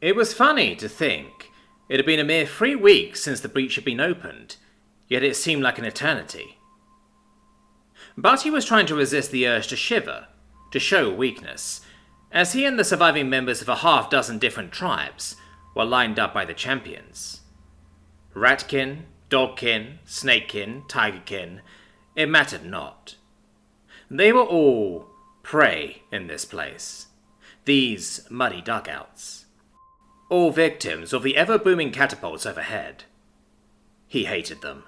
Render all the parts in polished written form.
It was funny to think it had been a mere 3 weeks since the breach had been opened, yet it seemed like an eternity. But he was trying to resist the urge to shiver, to show weakness, as he and the surviving members of a half-dozen different tribes were lined up by the champions. Ratkin, Dogkin, Snakekin, Tigerkin, it mattered not. They were all prey in this place, these muddy dugouts. All victims of the ever-booming catapults overhead. He hated them.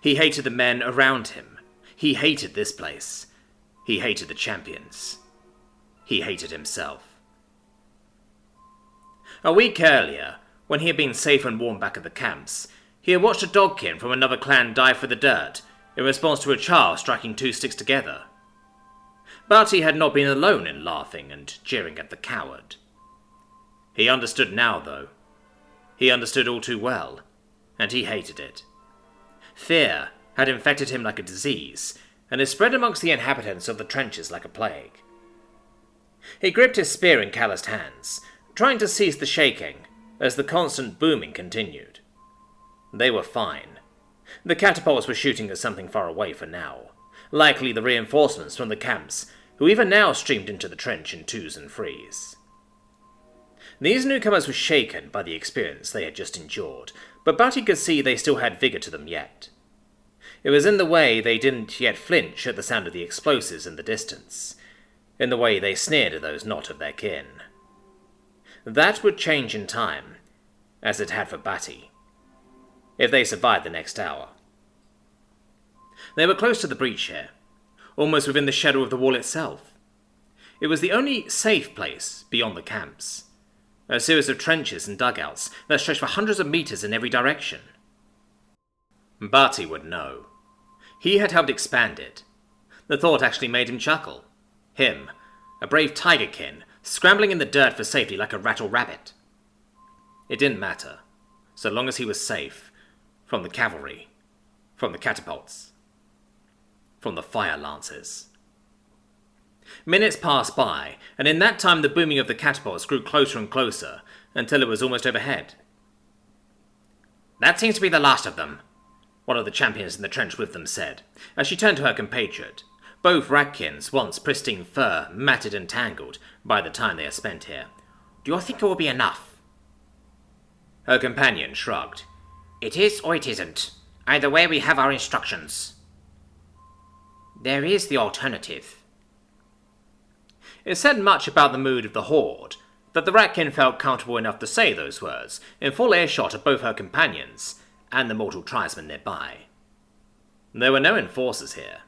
He hated the men around him. He hated this place. He hated the champions. He hated himself. A week earlier, when he had been safe and warm back at the camps, he had watched a dogkin from another clan dive for the dirt in response to a char striking 2 sticks together. But he had not been alone in laughing and jeering at the coward. He understood now, though. He understood all too well, and he hated it. Fear had infected him like a disease, and had spread amongst the inhabitants of the trenches like a plague. He gripped his spear in calloused hands, trying to cease the shaking as the constant booming continued. They were fine. The catapults were shooting at something far away for now, likely the reinforcements from the camps, who even now streamed into the trench in 2s and 3s. These newcomers were shaken by the experience they had just endured, but Batty could see they still had vigour to them yet. It was in the way they didn't yet flinch at the sound of the explosives in the distance, in the way they sneered at those not of their kin. That would change in time, as it had for Batty, if they survived the next hour. They were close to the breach here, almost within the shadow of the wall itself. It was the only safe place beyond the camps, a series of trenches and dugouts that stretched for hundreds of meters in every direction. Barty would know. He had helped expand it. The thought actually made him chuckle. Him, a brave tigerkin, scrambling in the dirt for safety like a rattle-rabbit. It didn't matter, so long as he was safe, from the cavalry, from the catapults, from the fire lances. Minutes passed by, and in that time the booming of the catapults grew closer and closer, until it was almost overhead. "That seems to be the last of them," one of the champions in the trench with them said, as she turned to her compatriot, both Ratkins, once pristine fur, matted and tangled by the time they had spent here. "Do you think it will be enough?" Her companion shrugged. "It is or it isn't. Either way we have our instructions." "There is the alternative." It said much about the mood of the horde that the Ratkin felt comfortable enough to say those words in full earshot of both her companions and the mortal tribesmen nearby. There were no enforcers here.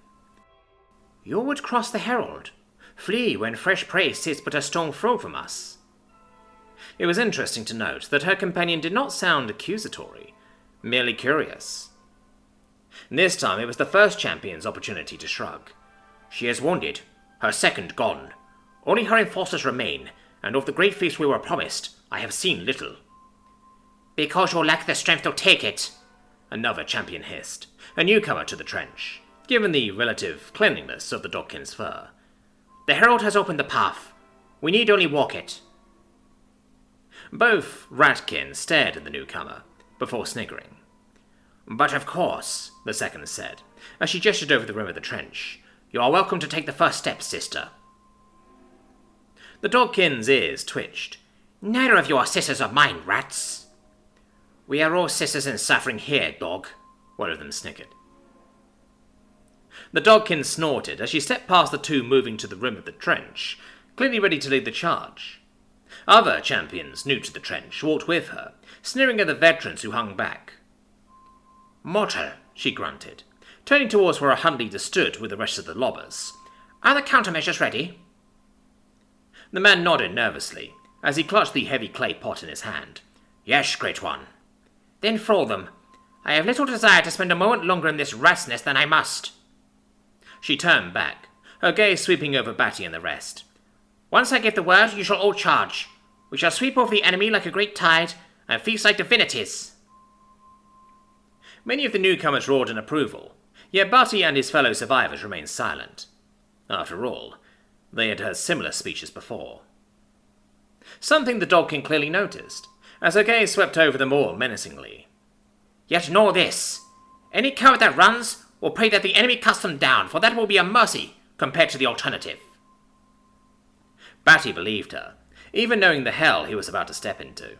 "You would cross the herald, flee when fresh prey sits but a stone's throw from us." It was interesting to note that her companion did not sound accusatory, merely curious. This time it was the first champion's opportunity to shrug. "She is wounded, her second gone. Only her enforcers remain, and of the great feast we were promised, I have seen little." "Because you lack the strength to take it," another champion hissed, a newcomer to the trench, given the relative cleanliness of the dogkin's fur. "The herald has opened the path. We need only walk it." Both Ratkin stared at the newcomer, before sniggering. "But of course," the second said, as she gestured over the rim of the trench, "you are welcome to take the first step, sister." The dogkin's ears twitched. "Neither of you are sisters of mine, rats." "We are all sisters in suffering here, dog," one of them snickered. The dogkin snorted as she stepped past the two moving to the rim of the trench, clearly ready to lead the charge. Other champions, new to the trench, walked with her, sneering at the veterans who hung back. "Mortal," she grunted, turning towards where a hunt leader stood with the rest of the lobbers. "Are the countermeasures ready?" The man nodded nervously, as he clutched the heavy clay pot in his hand. "Yes, great one." "Then throw them. I have little desire to spend a moment longer in this rat's nest than I must." She turned back, her gaze sweeping over Batty and the rest. "Once I give the word, you shall all charge. We shall sweep over the enemy like a great tide, and feast like divinities." Many of the newcomers roared in approval, yet Batty and his fellow survivors remained silent. After all, they had heard similar speeches before. something the Dogkin clearly noticed, as her gaze swept over them all menacingly. "Yet know this. Any coward that runs will pray that the enemy cuts them down, for that will be a mercy compared to the alternative." Batty believed her, even knowing the hell he was about to step into.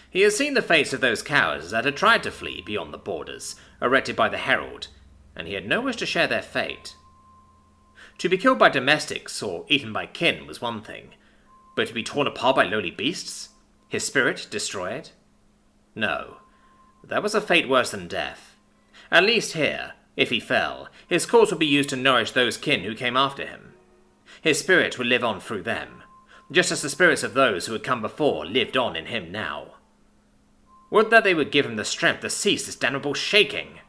He had seen the fates of those cowards that had tried to flee beyond the borders erected by the Herald, and he had no wish to share their fate. To be killed by domestics or eaten by kin was one thing, but to be torn apart by lowly beasts? His spirit destroyed? No, that was a fate worse than death. At least here, if he fell, his corpse would be used to nourish those kin who came after him. His spirit would live on through them, just as the spirits of those who had come before lived on in him now. Would that they would give him the strength to cease this damnable shaking!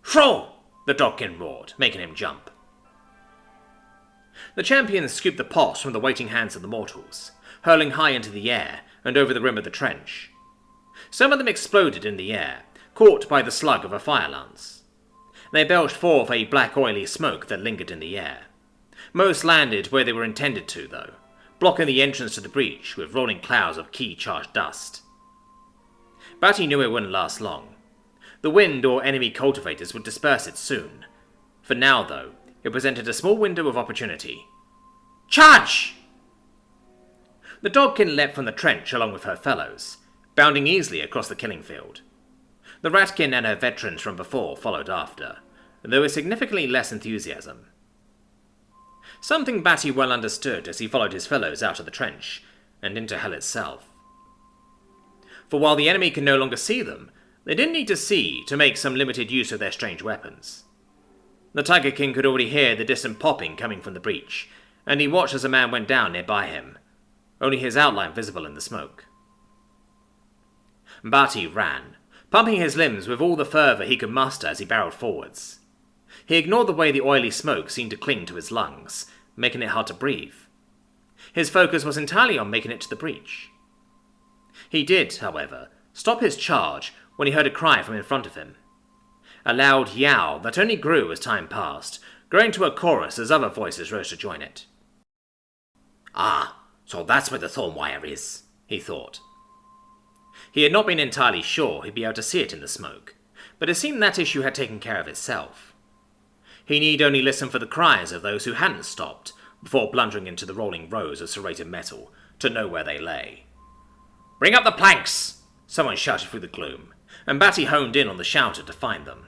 "Throw!" the Dogkin roared, making him jump. The champions scooped the pots from the waiting hands of the mortals, hurling high into the air and over the rim of the trench. Some of them exploded in the air, caught by the slug of a fire lance. They belched forth a black oily smoke that lingered in the air. Most landed where they were intended to, though, blocking the entrance to the breach with rolling clouds of key-charged dust. Batty knew it wouldn't last long. The wind or enemy cultivators would disperse it soon. For now, though, it presented a small window of opportunity. "Charge!" The Dogkin leapt from the trench along with her fellows, bounding easily across the killing field. The Ratkin and her veterans from before followed after, though with significantly less enthusiasm. Something Batty well understood as he followed his fellows out of the trench, and into hell itself. For while the enemy could no longer see them, they didn't need to see to make some limited use of their strange weapons. The Tiger King could already hear the distant popping coming from the breach, and he watched as a man went down nearby him, only his outline visible in the smoke. Batty ran, pumping his limbs with all the fervour he could muster as he barreled forwards. He ignored the way the oily smoke seemed to cling to his lungs, making it hard to breathe. His focus was entirely on making it to the breach. He did, however, stop his charge when he heard a cry from in front of him. A loud yowl that only grew as time passed, growing to a chorus as other voices rose to join it. "Ah, so that's where the thorn wire is," he thought. He had not been entirely sure he'd be able to see it in the smoke, but it seemed that issue had taken care of itself. He need only listen for the cries of those who hadn't stopped, before blundering into the rolling rows of serrated metal, to know where they lay. "Bring up the planks!" someone shouted through the gloom, and Batty honed in on the shouter to find them.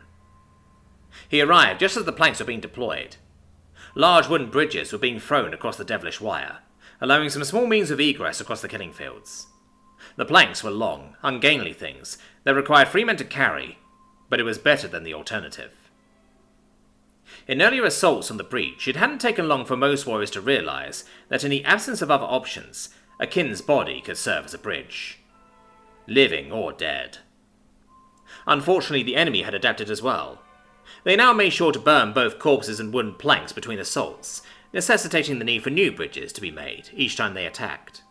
He arrived just as the planks were being deployed. Large wooden bridges were being thrown across the devilish wire, allowing some small means of egress across the killing fields. The planks were long, ungainly things that required 3 men to carry, but it was better than the alternative. In earlier assaults on the breach, it hadn't taken long for most warriors to realize that in the absence of other options, a kin's body could serve as a bridge. Living or dead. Unfortunately, the enemy had adapted as well. They now made sure to burn both corpses and wooden planks between assaults, necessitating the need for new bridges to be made each time they attacked.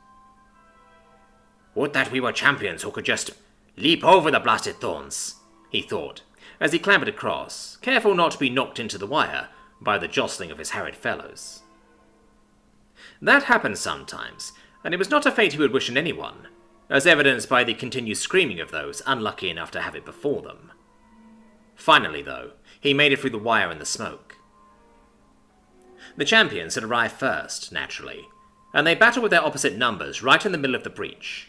"Would that we were champions who could just leap over the blasted thorns," he thought, as he clambered across, careful not to be knocked into the wire by the jostling of his harried fellows. That happened sometimes, and it was not a fate he would wish on anyone, as evidenced by the continued screaming of those unlucky enough to have it before them. Finally, though, he made it through the wire and the smoke. The champions had arrived first, naturally, and they battled with their opposite numbers right in the middle of the breach.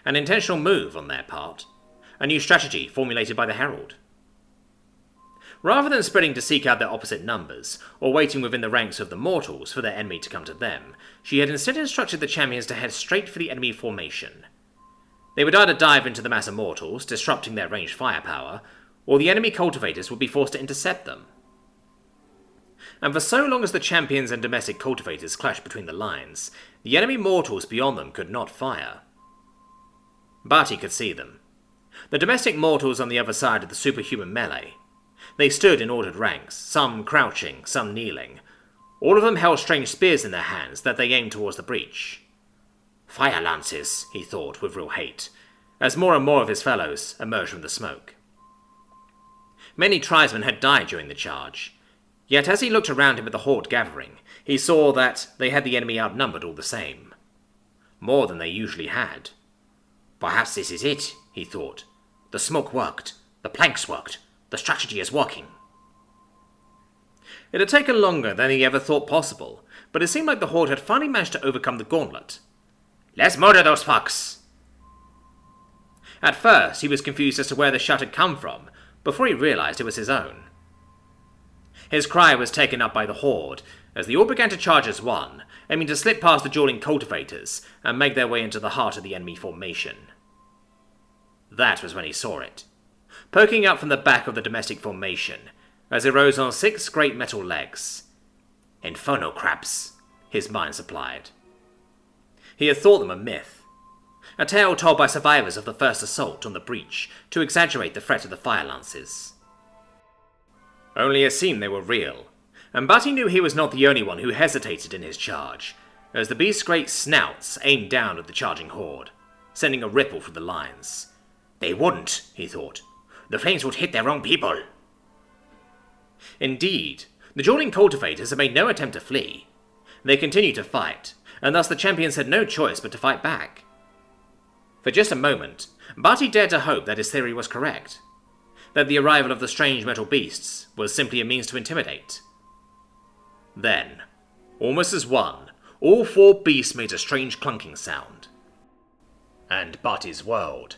An intentional move on their part, a new strategy formulated by the Herald. Rather than spreading to seek out their opposite numbers, or waiting within the ranks of the mortals for their enemy to come to them, she had instead instructed the champions to head straight for the enemy formation. They would either dive into the mass of mortals, disrupting their ranged firepower, or the enemy cultivators would be forced to intercept them. And for so long as the champions and domestic cultivators clashed between the lines, the enemy mortals beyond them could not fire. But he could see them. The domestic mortals on the other side of the superhuman melee. They stood in ordered ranks, some crouching, some kneeling. All of them held strange spears in their hands that they aimed towards the breach. Fire lances, he thought with real hate, as more and more of his fellows emerged from the smoke. Many tribesmen had died during the charge, Yet as he looked around him at the horde gathering, he saw that they had the enemy outnumbered all the same. More than they usually had. Perhaps this is it, he thought. The smoke worked. The planks worked. The strategy is working. It had taken longer than he ever thought possible, but it seemed like the horde had finally managed to overcome the gauntlet. Let's murder those fucks! At first, he was confused as to where the shot had come from, before he realized it was his own. His cry was taken up by the horde, as they all began to charge as one, aiming to slip past the dueling cultivators and make their way into the heart of the enemy formation. That was when he saw it, poking up from the back of the domestic formation, as it rose on 6 great metal legs. Inferno crabs, his mind supplied. He had thought them a myth, a tale told by survivors of the first assault on the breach to exaggerate the threat of the fire lances. Only it seemed they were real, and Butty knew he was not the only one who hesitated in his charge, as the beast's great snouts aimed down at the charging horde, sending a ripple through the lines. They wouldn't, he thought. The flames would hit their own people. Indeed, the dueling cultivators had made no attempt to flee. They continued to fight, and thus the champions had no choice but to fight back. For just a moment, Butty dared to hope that his theory was correct, that the arrival of the strange metal beasts was simply a means to intimidate. Then, almost as one, all 4 beasts made a strange clunking sound. And Butty's world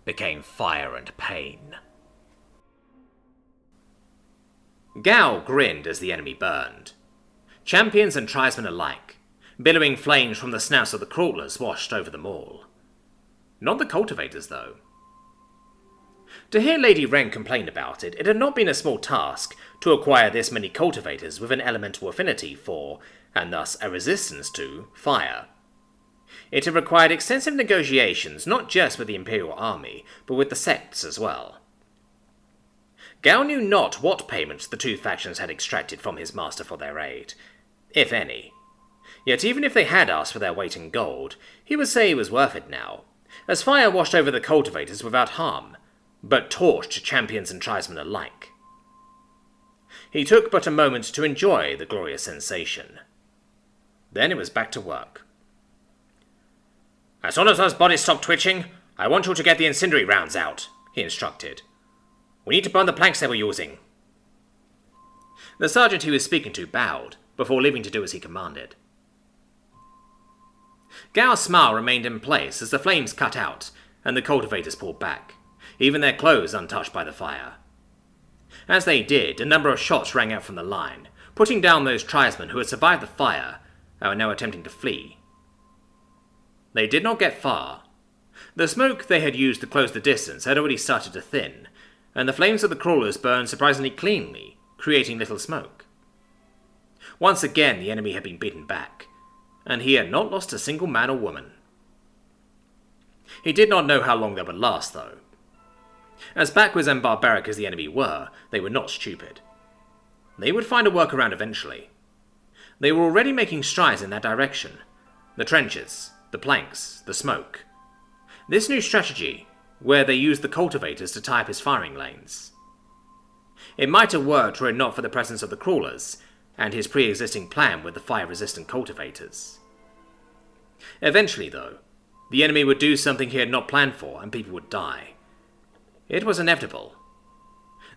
became fire and pain. Gao grinned as the enemy burned. Champions and tribesmen alike, billowing flames from the snouts of the crawlers washed over them all. Not the cultivators, though. To hear Lady Wren complain about it, it had not been a small task to acquire this many cultivators with an elemental affinity for, and thus a resistance to, fire. It had required extensive negotiations not just with the Imperial Army, but with the sects as well. Gao knew not what payments the 2 factions had extracted from his master for their aid, if any. Yet even if they had asked for their weight in gold, he would say it was worth it now, as fire washed over the cultivators without harm, but torched champions and tribesmen alike. He took but a moment to enjoy the glorious sensation. Then it was back to work. As soon as those bodies stop twitching, I want you to get the incendiary rounds out, he instructed. We need to burn the planks they were using. The sergeant he was speaking to bowed, before leaving to do as he commanded. Gao's smile remained in place as the flames cut out, and the cultivators pulled back, even their clothes untouched by the fire. As they did, a number of shots rang out from the line, putting down those tribesmen who had survived the fire and were now attempting to flee. They did not get far. The smoke they had used to close the distance had already started to thin, and the flames of the crawlers burned surprisingly cleanly, creating little smoke. Once again the enemy had been beaten back, and he had not lost a single man or woman. He did not know how long that would last, though. As backwards and barbaric as the enemy were, they were not stupid. They would find a workaround eventually. They were already making strides in that direction. The trenches, the planks, the smoke. This new strategy, where they used the cultivators to tie up his firing lanes. It might have worked were it not for the presence of the crawlers, and his pre-existing plan with the fire-resistant cultivators. Eventually, though, the enemy would do something he had not planned for, and people would die. It was inevitable.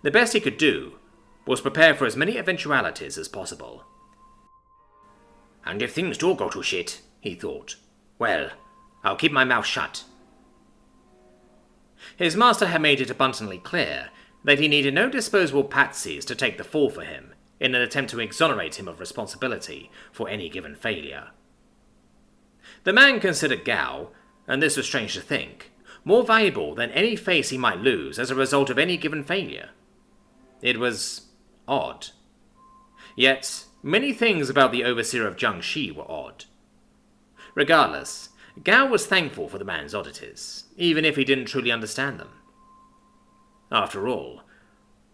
The best he could do was prepare for as many eventualities as possible. And if things do go to shit, he thought, well, I'll keep my mouth shut. His master had made it abundantly clear that he needed no disposable patsies to take the fall for him in an attempt to exonerate him of responsibility for any given failure. The man considered Gao, and this was strange to think, more valuable than any face he might lose as a result of any given failure. It was odd. Yet, many things about the overseer of Jiangxi were odd. Regardless, Gao was thankful for the man's oddities, even if he didn't truly understand them. After all,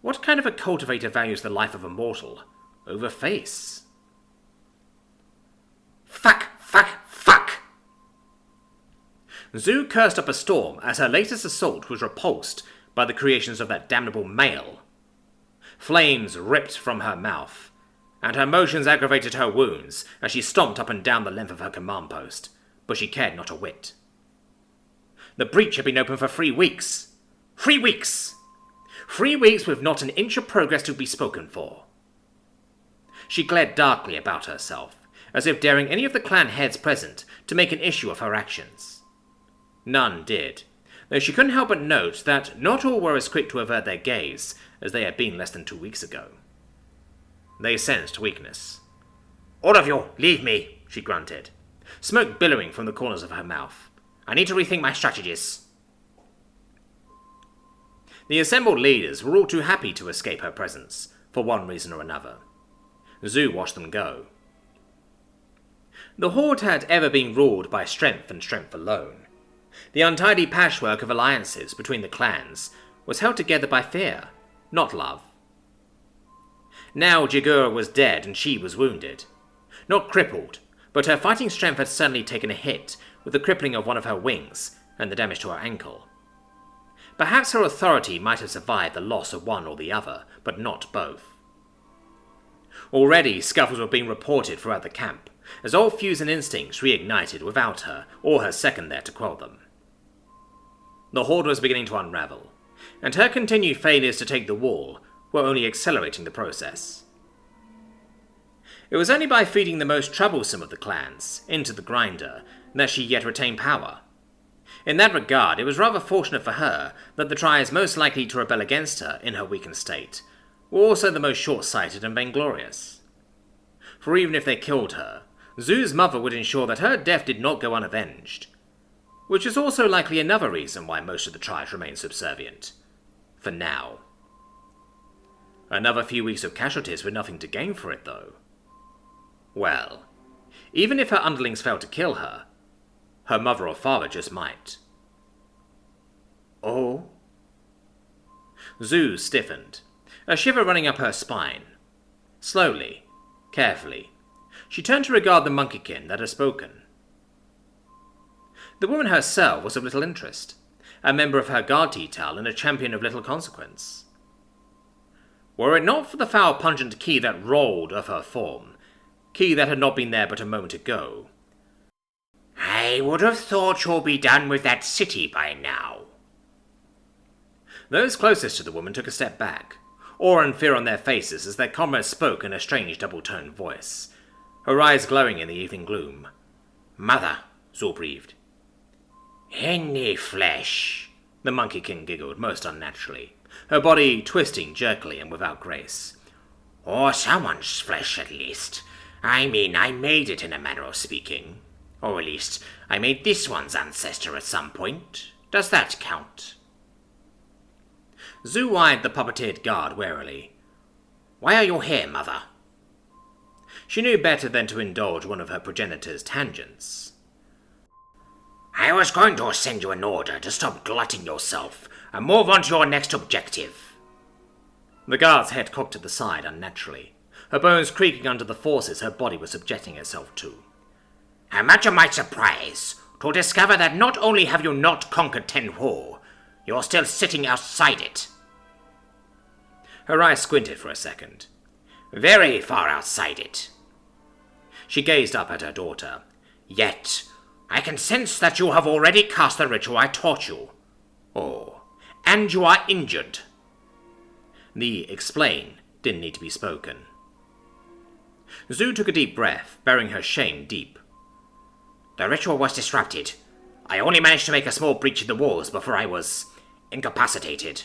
what kind of a cultivator values the life of a mortal over face? Fuck! Fuck! Fuck! Zhu cursed up a storm as her latest assault was repulsed by the creations of that damnable male. Flames ripped from her mouth, and her motions aggravated her wounds as she stomped up and down the length of her command post, but she cared not a whit. The breach had been open for 3 weeks. 3 weeks! 3 weeks with not an inch of progress to be spoken for. She glared darkly about herself, as if daring any of the clan heads present to make an issue of her actions. None did, though she couldn't help but note that not all were as quick to avert their gaze as they had been less than 2 weeks ago. They sensed weakness. "All of you, leave me," she grunted, smoke billowing from the corners of her mouth. "I need to rethink my strategies." The assembled leaders were all too happy to escape her presence, for one reason or another. Zhu watched them go. The Horde had ever been ruled by strength and strength alone. The untidy patchwork of alliances between the clans was held together by fear, not love. Now Jigura was dead and she was wounded. Not crippled, but her fighting strength had suddenly taken a hit with the crippling of one of her wings and the damage to her ankle. Perhaps her authority might have survived the loss of one or the other, but not both. Already scuffles were being reported throughout the camp, as old feuds and instincts reignited without her or her second there to quell them. The Horde was beginning to unravel, and her continued failures to take the wall were only accelerating the process. It was only by feeding the most troublesome of the clans into the grinder that she yet retained power. In that regard, it was rather fortunate for her that the tribes most likely to rebel against her in her weakened state were also the most short-sighted and vainglorious. For even if they killed her, Zhu's mother would ensure that her death did not go unavenged, which is also likely another reason why most of the tribes remain subservient. For now. Another few weeks of casualties were nothing to gain for it, though. Well, even if her underlings failed to kill her, her mother or father just might. Oh? Zhu stiffened, a shiver running up her spine. Slowly, carefully, she turned to regard the monkeykin that had spoken. The woman herself was of little interest, a member of her guard detail and a champion of little consequence. Were it not for the foul pungent ki that rolled of her form, ki that had not been there but a moment ago, I would have thought you'll be done with that city by now. Those closest to the woman took a step back, awe and fear on their faces as their comrade spoke in a strange double-toned voice, her eyes glowing in the evening gloom. Mother, Zul breathed. Any flesh, the Monkey King giggled most unnaturally, her body twisting jerkily and without grace. Or someone's flesh, at least. I mean, I made it in a manner of speaking. Or at least, I made this one's ancestor at some point. Does that count? Zhu eyed the puppeteered guard warily. Why are you here, mother? She knew better than to indulge one of her progenitor's tangents. I was going to send you an order to stop glutting yourself and move on to your next objective. The guard's head cocked to the side unnaturally, her bones creaking under the forces her body was subjecting itself to. How much of my surprise to discover that not only have you not conquered Tenhu, you're still sitting outside it. Her eyes squinted for a second. Very far outside it. She gazed up at her daughter. Yet, I can sense that you have already cast the ritual I taught you. Oh, and you are injured. The explain didn't need to be spoken. Zhu took a deep breath, burying her shame deep. The ritual was disrupted. I only managed to make a small breach in the walls before I was incapacitated.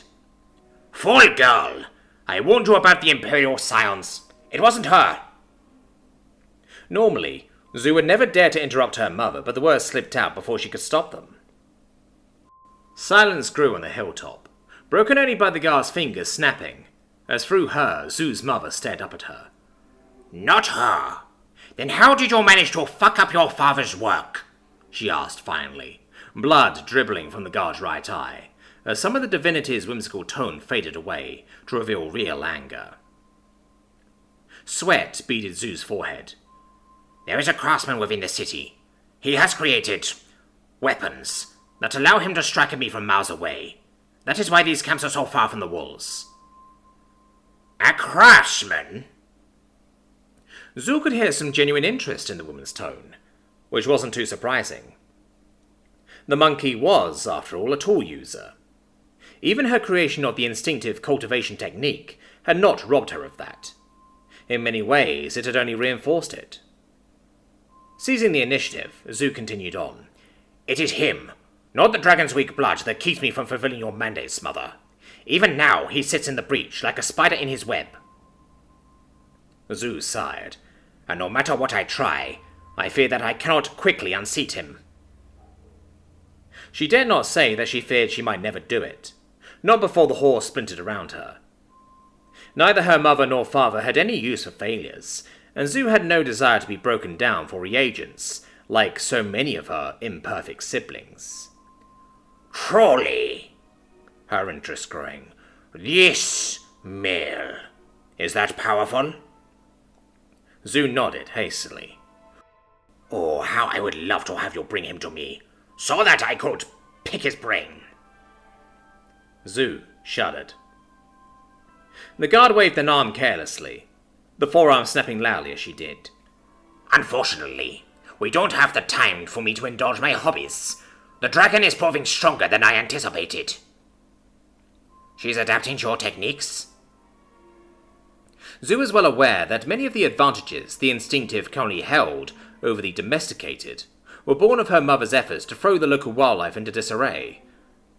Fool girl! I warned you about the Imperial Scions. It wasn't her. Normally, Zhu would never dare to interrupt her mother, but the words slipped out before she could stop them. Silence grew on the hilltop, broken only by the guard's fingers snapping, as through her, Zhu's mother stared up at her. Not her. Then how did you manage to fuck up your father's work? She asked finally, blood dribbling from the guard's right eye, as some of the divinity's whimsical tone faded away to reveal real anger. Sweat beaded Zhu's forehead. There is a craftsman within the city. He has created weapons that allow him to strike at me from miles away. That is why these camps are so far from the walls. A craftsman? Zhu could hear some genuine interest in the woman's tone, which wasn't too surprising. The monkey was, after all, a tool user. Even her creation of the instinctive cultivation technique had not robbed her of that. In many ways, it had only reinforced it. Seizing the initiative, Zhu continued on. It is him, not the dragon's weak blood, that keeps me from fulfilling your mandates, mother. Even now, he sits in the breach, like a spider in his web. Zhu sighed. And no matter what I try, I fear that I cannot quickly unseat him. She dared not say that she feared she might never do it, not before the horse splintered around her. Neither her mother nor father had any use for failures, and Zhu had no desire to be broken down for reagents, like so many of her imperfect siblings. Truly, her interest growing. This male, is that powerful? Zhu nodded hastily. Oh, how I would love to have you bring him to me, so that I could pick his brain. Zhu shuddered. The guard waved an arm carelessly, the forearm snapping loudly as she did. Unfortunately, we don't have the time for me to indulge my hobbies. The dragon is proving stronger than I anticipated. She's adapting to your techniques? Zhu was well aware that many of the advantages the instinctive currently held over the domesticated were born of her mother's efforts to throw the local wildlife into disarray,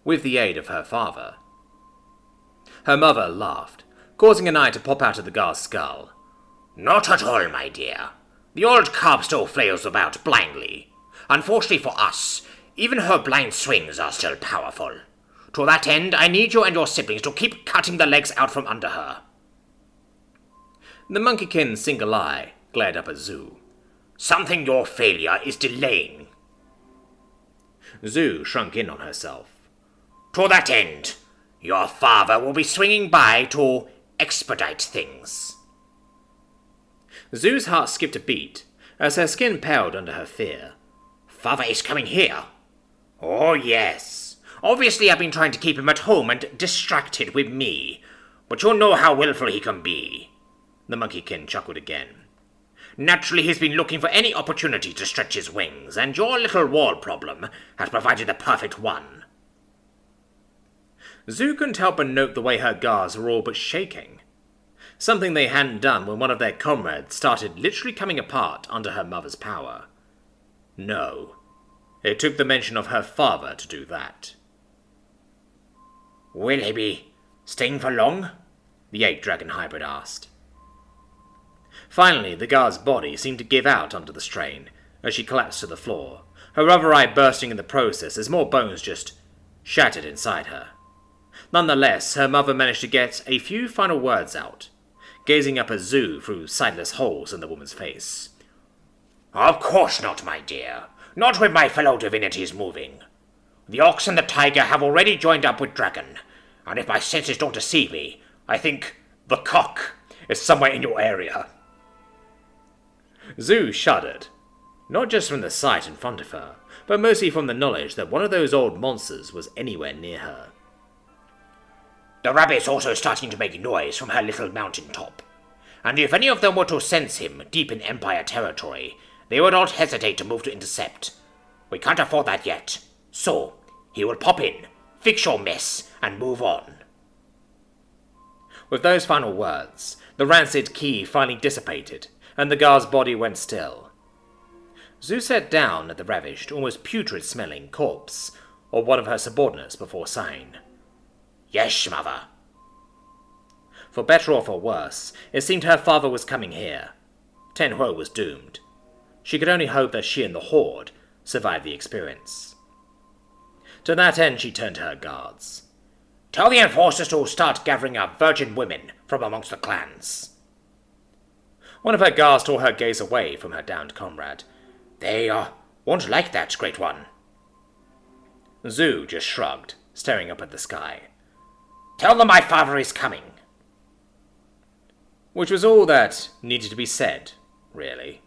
with the aid of her father. Her mother laughed, causing an eye to pop out of the guard's skull. Not at all, my dear. The old carp still flails about blindly. Unfortunately for us, even her blind swings are still powerful. To that end, I need you and your siblings to keep cutting the legs out from under her. The monkeykin's single eye glared up at Zhu. Something your failure is delaying. Zhu shrunk in on herself. To that end, your father will be swinging by to expedite things. Zhu's heart skipped a beat as her skin paled under her fear. Father is coming here. Oh, yes. Obviously, I've been trying to keep him at home and distracted with me, but you know how willful he can be. The monkeykin chuckled again. Naturally, he's been looking for any opportunity to stretch his wings, and your little wall problem has provided the perfect one. Zhu couldn't help but note the way her guards were all but shaking, something they hadn't done when one of their comrades started literally coming apart under her mother's power. No, it took the mention of her father to do that. Will he be staying for long? The ape-dragon hybrid asked. Finally, the guard's body seemed to give out under the strain as she collapsed to the floor, her other eye bursting in the process as more bones just shattered inside her. Nonetheless, her mother managed to get a few final words out, gazing up at Zhu through sightless holes in the woman's face. Of course not, my dear. Not with my fellow divinities moving. The ox and the tiger have already joined up with dragon, and if my senses don't deceive me, I think the cock is somewhere in your area. Zhu shuddered, not just from the sight in front of her, but mostly from the knowledge that one of those old monsters was anywhere near her. The rabbit's also starting to make noise from her little mountain top, and if any of them were to sense him deep in Empire territory, they would not hesitate to move to intercept. We can't afford that yet, so he will pop in, fix your mess, and move on. With those final words, the rancid key finally dissipated, and the guard's body went still. Zhu sat down at the ravished, almost putrid-smelling corpse of one of her subordinates before sighing. Yes, mother. For better or for worse, it seemed her father was coming here. Ten Huo was doomed. She could only hope that she and the Horde survived the experience. To that end, she turned to her guards. Tell the enforcers to start gathering up virgin women from amongst the clans. One of her guards tore her gaze away from her downed comrade. They won't like that, Great One. Zhu just shrugged, staring up at the sky. Tell them my father is coming. Which was all that needed to be said, really.